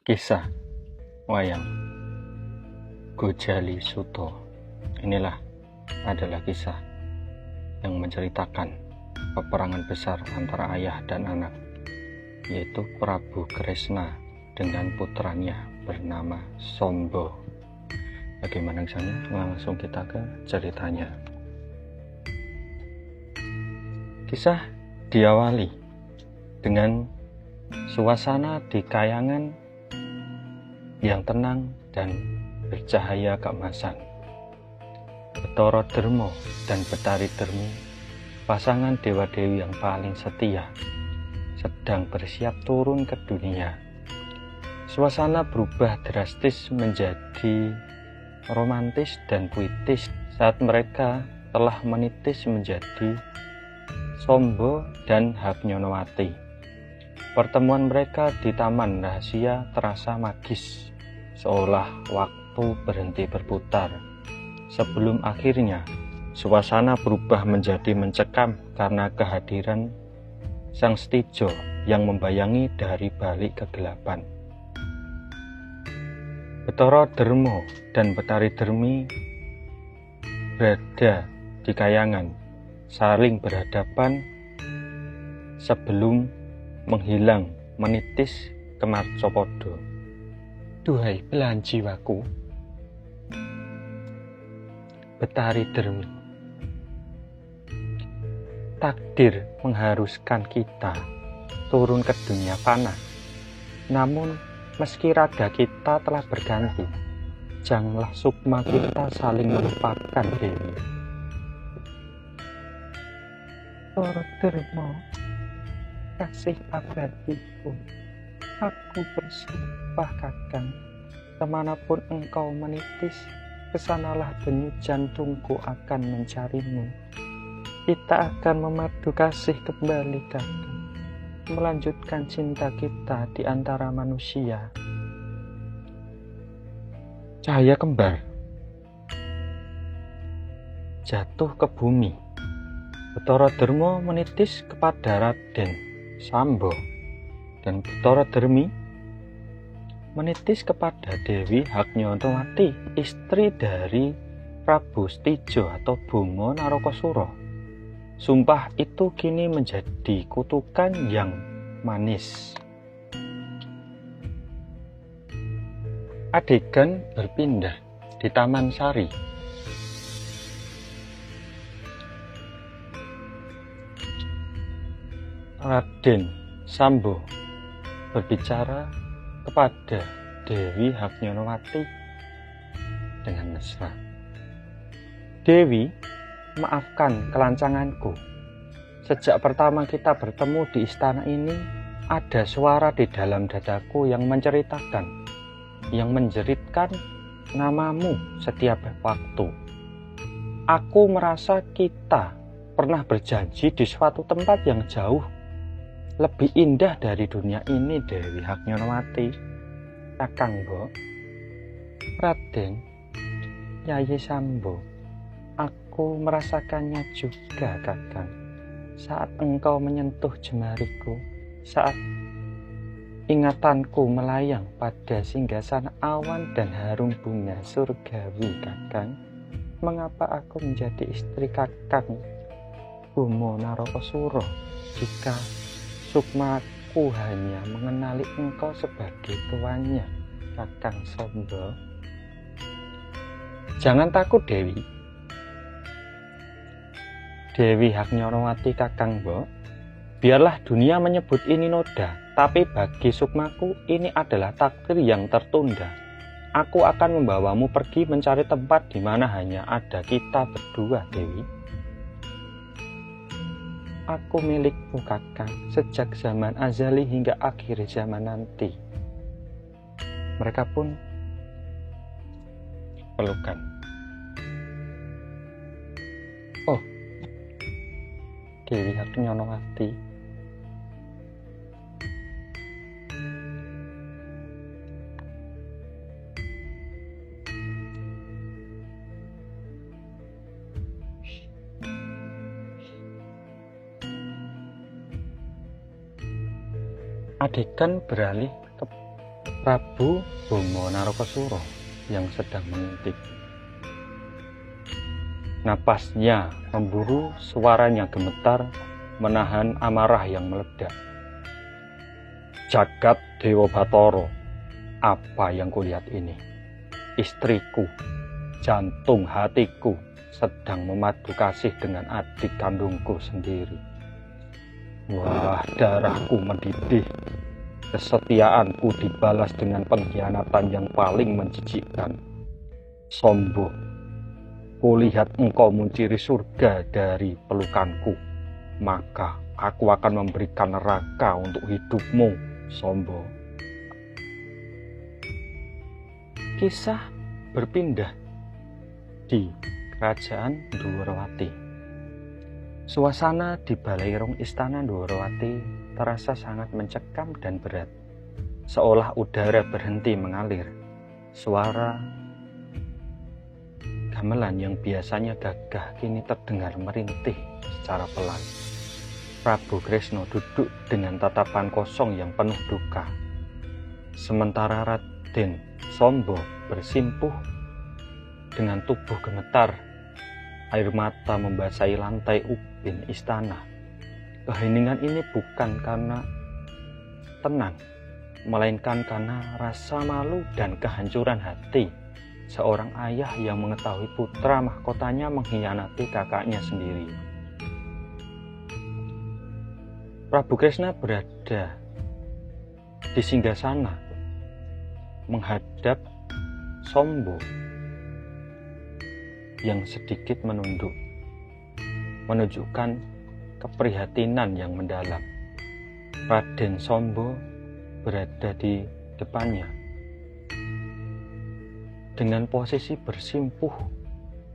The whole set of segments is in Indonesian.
Kisah Wayang Gojali Suto. Inilah adalah kisah yang menceritakan peperangan besar antara ayah dan anak, yaitu Prabu Kresna dengan putranya bernama Sombo. Bagaimana kesannya? Langsung kita ke ceritanya. Kisah diawali dengan suasana di kayangan yang tenang dan bercahaya keemasan. Betara Dermo dan Betari Dermi, pasangan dewa-dewi yang paling setia, sedang bersiap turun ke dunia. Suasana berubah drastis menjadi romantis dan puitis saat mereka telah menitis menjadi Sombo dan Habnyonowati. Pertemuan mereka di taman rahasia terasa magis, seolah waktu berhenti berputar. Sebelum akhirnya suasana berubah menjadi mencekam karena kehadiran Sang Stijo yang membayangi dari balik kegelapan. Betara Dermo dan Betari Dermi berada di kayangan, saling berhadapan sebelum menghilang menitis ke Marcopodo. Duhai belahan jiwaku, Betari Dermi, takdir mengharuskan kita turun ke dunia fana. Namun meski raga kita telah berganti, janganlah sukma kita saling melupakan, Dewi. Betara Dermo, kasih abadiku, aku bersumpah Kakang, kemanapun engkau menitis, kesanalah denyut jantungku akan mencarimu. Kita akan memadu kasih kembali, Kakang, melanjutkan cinta kita di antara manusia. Cahaya kembar jatuh ke bumi. Betara Dermo menitis kepada Raden Sambo dan Betara Dermi menitis kepada Dewi Habnyonowati, istri dari Prabu Stijo atau Bungo Narokosuro. Sumpah itu kini menjadi kutukan yang manis. Adegan berpindah di Taman Sari. Raden Sambo berbicara kepada Dewi Habnyonowati dengan mesra. Dewi, maafkan kelancanganku. Sejak pertama kita bertemu di istana ini, ada suara di dalam dadaku yang menceritakan, yang menjeritkan namamu setiap waktu. Aku merasa kita pernah berjanji di suatu tempat yang jauh lebih indah dari dunia ini, Dewi Habnyonowati. Kakanggo, Raden, Yayi Sambo, aku merasakannya juga, Kakang. Saat engkau menyentuh jemariku, saat ingatanku melayang pada singgasana awan dan harum bunga surgawi, Kakang. Mengapa aku menjadi istri Kakang Bungo Narokosuro jika sukmaku hanya mengenali engkau sebagai tuannya, Kakang Sombo? Jangan takut, Dewi. Dewi Habnyonowati Kakanggo, biarlah dunia menyebut ini noda, tapi bagi sukmaku ini adalah takdir yang tertunda. Aku akan membawamu pergi mencari tempat di mana hanya ada kita berdua, Dewi. Aku milikmu, Kakang, sejak zaman azali hingga akhir zaman nanti. Mereka pun pelukan. Oh, Dewi Habnyonowati, adegan beralih Prabu Bomo Narokasura yang sedang mengintip. Napasnya memburu, suaranya gemetar, menahan amarah yang meledak. Jagat Dewa Batara, apa yang kulihat ini? Istriku, jantung hatiku, sedang memadu kasih dengan adik kandungku sendiri. Wah, darahku mendidih. Kesetiaanku dibalas dengan pengkhianatan yang paling menjijikkan. Sombo, kulihat engkau mencuri surga dari pelukanku, maka aku akan memberikan neraka untuk hidupmu, Sombo. Kisah berpindah di Kerajaan Dwarawati. Suasana di balairung istana Dwarawati terasa sangat mencekam dan berat, seolah udara berhenti mengalir. Suara gamelan yang biasanya gagah kini terdengar merintih secara pelan. Prabu Kresna duduk dengan tatapan kosong yang penuh duka, sementara Raden Sombo bersimpuh dengan tubuh gemetar. Air mata membasahi lantai ubin istana. Keheningan ini bukan karena tenang, melainkan karena rasa malu dan kehancuran hati seorang ayah yang mengetahui putra mahkotanya mengkhianati kakaknya sendiri. Prabu Kresna berada di singgasana menghadap Sombo yang sedikit menunduk, menunjukkan keprihatinan yang mendalam. Raden Sombo berada di depannya dengan posisi bersimpuh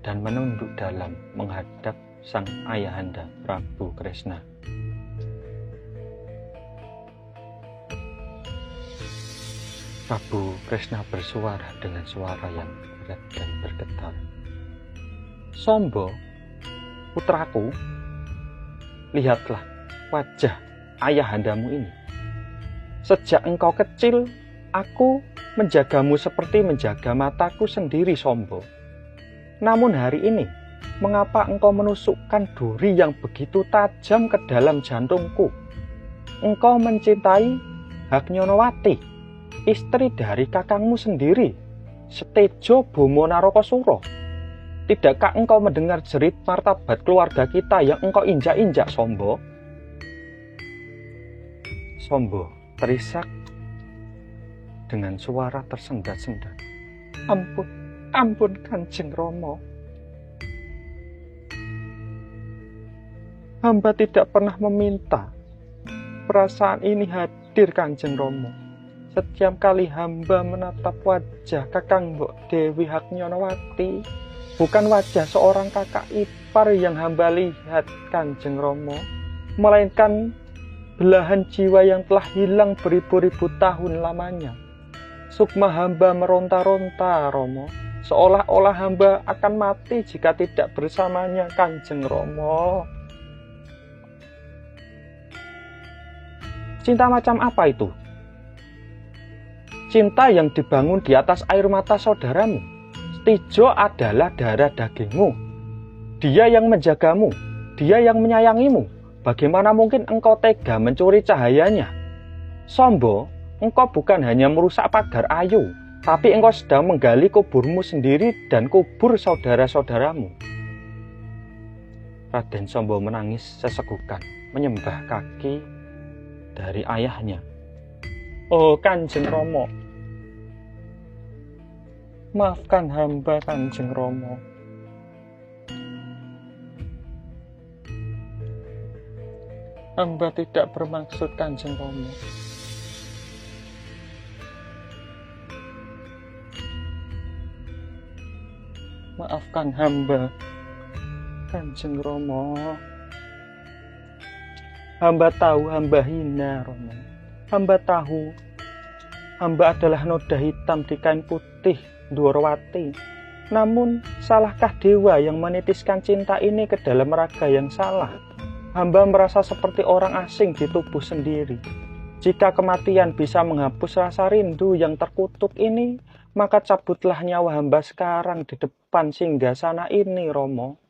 dan menunduk dalam menghadap sang ayahanda Prabu Kresna. Prabu Kresna bersuara dengan suara yang berat dan bergetar. Sombo, putraku, lihatlah wajah ayahandamu ini. Sejak engkau kecil, aku menjagamu seperti menjaga mataku sendiri, Sombo. Namun hari ini, mengapa engkau menusukkan duri yang begitu tajam ke dalam jantungku? Engkau mencintai Haknyonowati, istri dari kakangmu sendiri, Setejo Bomo Narokasura. Tidakkah engkau mendengar jerit martabat keluarga kita yang engkau injak-injak, Sombo? Sombo terisak dengan suara tersendat-sendat. Ampun Kanjeng Rama. Hamba tidak pernah meminta perasaan ini hadir, Kanjeng Rama. Setiap kali hamba menatap wajah Kakang Mbok Dewi Haknyonowati, bukan wajah seorang kakak ipar yang hamba lihat, Kanjeng Rama, melainkan belahan jiwa yang telah hilang beribu-ribu tahun lamanya. Sukma hamba meronta-ronta, Rama, seolah-olah hamba akan mati jika tidak bersamanya, Kanjeng Rama. Cinta macam apa itu? Cinta yang dibangun di atas air mata saudaramu. Setejo adalah darah dagingmu. Dia yang menjagamu, dia yang menyayangimu. Bagaimana mungkin engkau tega mencuri cahayanya? Sombo, engkau bukan hanya merusak pagar ayu, tapi engkau sedang menggali kuburmu sendiri dan kubur saudara-saudaramu. Raden Sombo menangis sesegukan, menyembah kaki dari ayahnya. Oh Kanjeng Rama, maafkan hamba, Kanjeng Rama. Hamba tidak bermaksud, Kanjeng Rama. Maafkan hamba, Kanjeng Rama. Hamba tahu hamba hina, Rama. Hamba tahu hamba adalah noda hitam di kain putih Dwarawati. Namun, salahkah dewa yang menitiskan cinta ini ke dalam raga yang salah? Hamba merasa seperti orang asing di tubuh sendiri. Jika kematian bisa menghapus rasa rindu yang terkutuk ini, maka cabutlah nyawa hamba sekarang di depan singgasana ini, Romo.